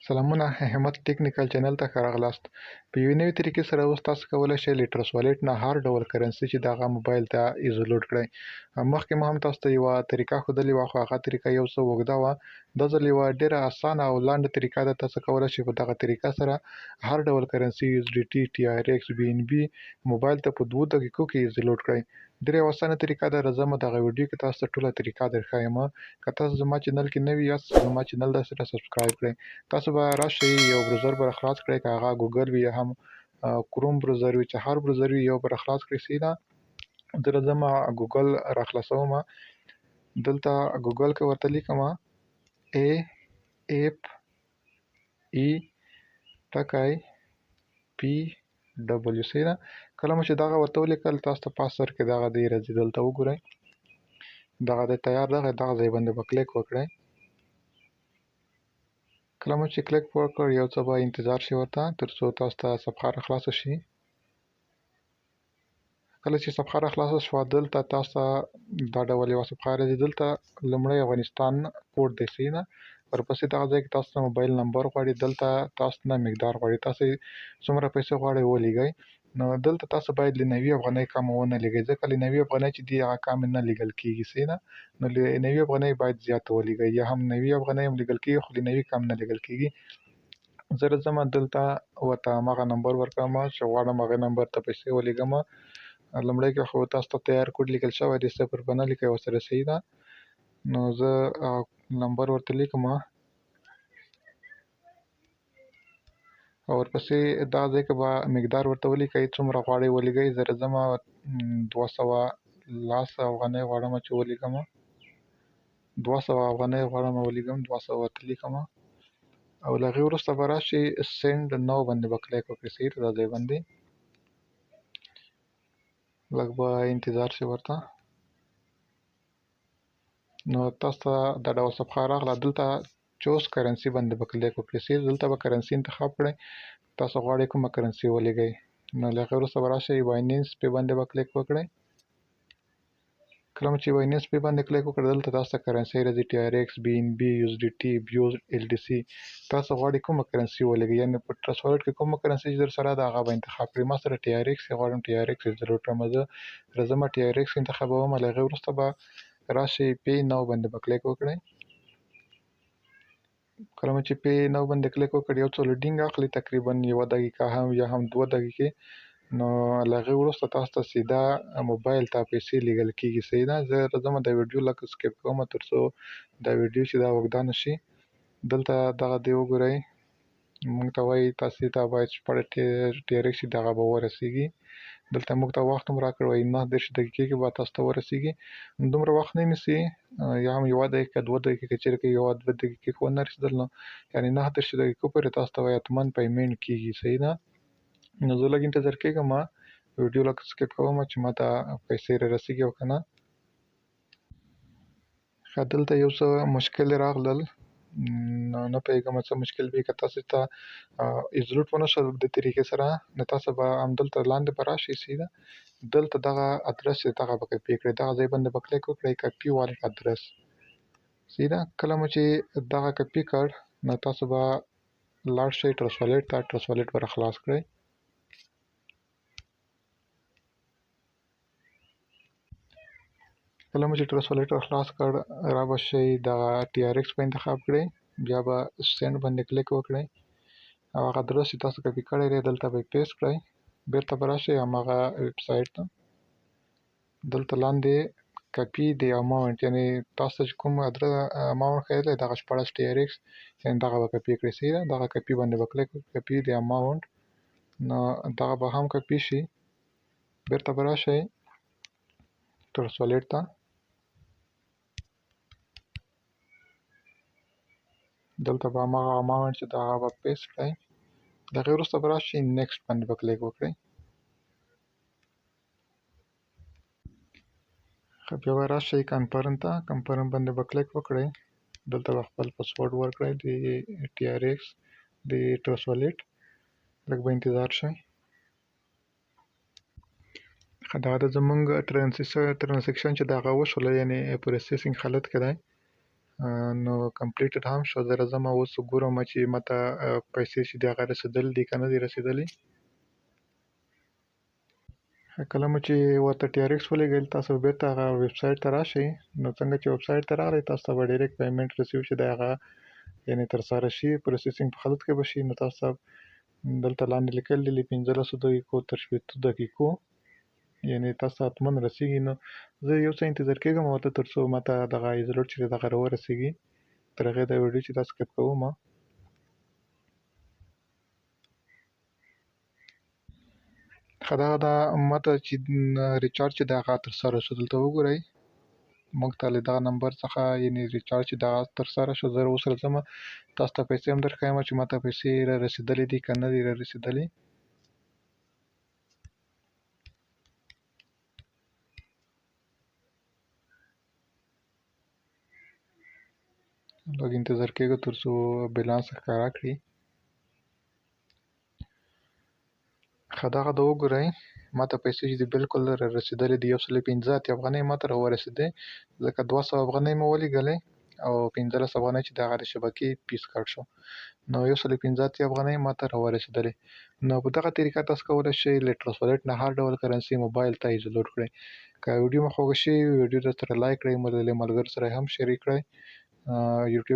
سلامونه همت ټیکنیکل چینل ته ښه راغلاست. په یوې نوې طریقې سره اوس تاسو کولی شئ له ټرس والېټ نه هر ډول کرنسي چې د هغه موبایل ته ایزولوډ کړئ. مخکې مو هم تاسو ته یوه طریقه ښودلې وه، خو هغه طریقه یو څه اوږده وه. دا ځل یوه ډېره اسانه او لنډه طریقه ده. تاسو کولی شئ په دغه طریقه سره هر ډول کرنسي USDT، TRX، BNB موبایل ته په 2 دقیقو کې ایزولوډ کړئ. ډېره یوه اسانه طریقه ده. راځه مو دغه ویډیو کې تاسو ته ټوله طریقه درښیم. که تاسو زما چینل کې نوي یاست، زما چینل داسې سبسکرایب کړئ. تاسو به راشئ، یو براوزر به راخلاص کړئ، که هغه ګوګل وي یا هم کروم براوزر وي، چې هر براوزر وي یو به راخلاص کړئ. سیده زه راځم ګوګل راخلاصوم. دلته ګوګل کې ورته لیکم APE سیده کله مو چې دغه ورته ولیکل، تاسو ته پاس سر کې دغه دی راځي. دلته وګورئ، دغه دی تیار دغه ځای باندې به کلیک وکړئ. کله مو چې کلیک وکړ، یو څه به انتظار شي ورته تر څو تاسو ته صفحه راخلاصه شي. کله چې صفحه راخلاصه شوه، دلته تاسو ته دا ډول یوه صفحه راځي. دلته لومړی افغانستان کوډ دی، سیده ورپسې دغه ځای کې تاسو ته موبایل نمبر غواړي. دلته تاسو نه مقدار غواړي، تاسو څومره پیسې غواړئ ولیږئ. نو دلته تاسو باید له 90 افغانۍ کم ونه لیږئ، ځکه له 90 افغانۍ چې دي هغه کم نه لیږل کېږي. سیده نو له 90 افغانۍ باید زیاته ولیږئ، یا هم 90 افغانۍ هم لیږل کېږي، خو له 90 کم نه لیږل کېږي. زه راځم دلته ورته هماغه نمبر ورکوم چې غواړم هغې نمبر ته پیسې ولیږم. لومړی کې خو تاسو ته تیار کوډ لیکل شوی دی، صفر به نه لیکئ ورسره. سیده نو زه نمبر ورته لیکم او ورپسې دغه ځای کې به مقدار ورته ولیکئ، څومره غواړئ ولیږئ. زه راځم 210 افغانۍ غواړم چې ولیږم. 200 افغانۍ غواړم ولیږم، 200 ورته لیکم. او له هغې وروسته به راشئ سینډ نو باندې به کلیک وکړئ. سیده دا ځای باندې لږ به انتظار شي ورته. نو تاسو ته دا ډول صفحه راغله. دلته چوز کرنسي باندې به کلیک وکړئ. سیده دلته به کرنسي انتخاب کړئ، تاسو غواړئ کومه کرنسي ولیږئ. نو له هغې وروسته به راشئ بایننس پې باندې به کلیک وکړئ. کله مو چې بایننس پې باندې کلیک وکړئ، دلته تاسو ته کرنسي راځي TRX، BNB، USDT، BIO، LDC. تاسو غواړئ کومه کرنسي ولیږئ، یعنې په ټرس والېټ کې کومه کرنسي چې درسره ده هغه به انتخاب کړئ. ما سره TRX یې غواړم، TRX ایزولوډ کړم. زه راځم TRX انتخابوم. له هغې وروسته به راشئ پې نو باندې به کلیک وکړئ. کله مو چې پې نو باندې کلیک وکړئ، یو څه لوډینګ اخلي، تقریبا 1 دقیقه هم یا هم 2 دقیقې. نو له هغې وروسته تاسو ته سیده موبایل ته پیسې لیږل کېږي. سیده زه راځم دا ویډیو لږ سکیپ کوم تر څو دا ویډیو چې دا اوږده نه شي. دلته دغه دی وګورئ، موږ ته وایي تاسې ته باید شپږ TRX چې دغه به ورسېږي. دلته موږ ته وخت هم راکړی وایي 29 دقیقې کې به تاسو ته ورسېږي. دومره وخت نه نیسي، یا هم 1 دقیقه 2 دقیقې که چېرې 1-2 دقیقې کې ونه رسېدل، نو یعنې 29 دقیقو پورې تاسو ته وایي حتما پیمنټ کېږي. سیده نو زه لږ انتظار کېږم، ویډیو لږ سکیپ کوم چې ما ته پیسې را رسېږي او که نه. ښه دلته یو څه مشکل راغلل، نو نه پوهېږم څه مشکل وي. که تاسو ته ایزولوډ ونه شول د طریقې سره، نو تاسو به همدلته لاندې به راشئ. سیده دلته دغه ادرس چې دغه به کاپي کړئ، دغه ځای باندې به کلیک وکړئ، کاپي والېټ ادرس. سیده کله مو چې دغه کاپي کړ، نو تاسو به لاړ شئ ټرس والېټ ته. ټرس والېټ به راخلاص کړئ. کله مو چې ټرس والېټ راخلاص کړ، را به شئ دغه TRX به انتخاب کړئ، بیا به سینډ باندې کلیک وکړئ او هغه ادرس چې تاسو کاپي کړی دی دلته به یې پیسټ کړئ. بېرته به راشئ هماغه ویب سایټ ته. دلته لاندې کاپي د اماونټ، یعنې تاسو ته چې کوم اماونټ ښیي دی دغه 14 TRX، یعنې دغه به کاپي کړئ. سیده دغه کاپي باندې به کلیک وکړئ، کاپي د اماونټ. نو دغه به هم کاپي شي. بېرته به راشئ ټرس والېټ ته. دلته به هماغه اماونټ چې د هغه به پیسټ کړئ. د هغې وروسته به راشئ نیکسټ باندې به کلیک وکړئ. ښه بیا به راشئ کنفرم ته. کنفرم باندې به کلیک وکړئ. دلته به خپل پاسورډ ورکړئ د TRX د ټرس والېټ. لږ به انتظار شئ. ښه دغه د زموږ ترانزیکشن چې د هغه وشوله، یعنې پروسیسینګ حالت کې دی. نو کمپلیټډ هم شو. زه راځم اوس ګورم چې ماته پیسې چې دي هغه رسېدلي دي که نه دي رسېدلي. کله مو چې ورته ټي آر ایکس ولېږئ تاسو بېرته هغه ویب سایټ ته راشئ. نو څنګه چې ویب سایټ ته راغلی تاسو ته به ډایرکټ پیمنټ ریسیو چې دی هغه یعنې ترسره شي، پروسیسینګ په حالت کې به شي. نو تاسو ته دلته لاندې لیکلي دي له 15 دقیقو تر 16 دقیقو، یعنې تاسو ته حتمن رسېږي. نو زه یو څه انتظار کېږم ورته تر څو ماته دغه ایزولوټ چې دی دغه راورسېږي. تر هغې دا ویډیو چې دا سکیپ کومه. ښه دغه ده ماته چې ریچارج چې دی هغه ترسره شو. دلته وګورئ موږ ته له دغه نمبر څخه یعنې ریچارج چې دغه ترسره شو. زه اوس راځمه تاسو ته پیسې هم درښایم چې ماته پیسې را رسېدلې دي که نه دي را رسېدلې. لږ انتظار کېږو تر څو بیلانس ښکاره کړي. ښه دغه ده وګورئ ماته پیسې چې دي بالکل را رسېدلې دي. 115 افغانۍ ماته راورسېدې، ځکه 200 افغانۍ مې ولېږلې او 15 افغانۍ چې د هغه د شبکې فیس کټ شو. نو 115 افغانۍ ماته راورسېدلې. نو په دغه طریقه تاسو کولی شئ لیټرس والېټ نه هر ډول کرنسي موبایل ته ایزولوټ کړئ. که ویډیو مو خوښه شوې وي ویډیو درسره لایک کړئ، له ملګرو سره هم شریک کړئ. یوټیوب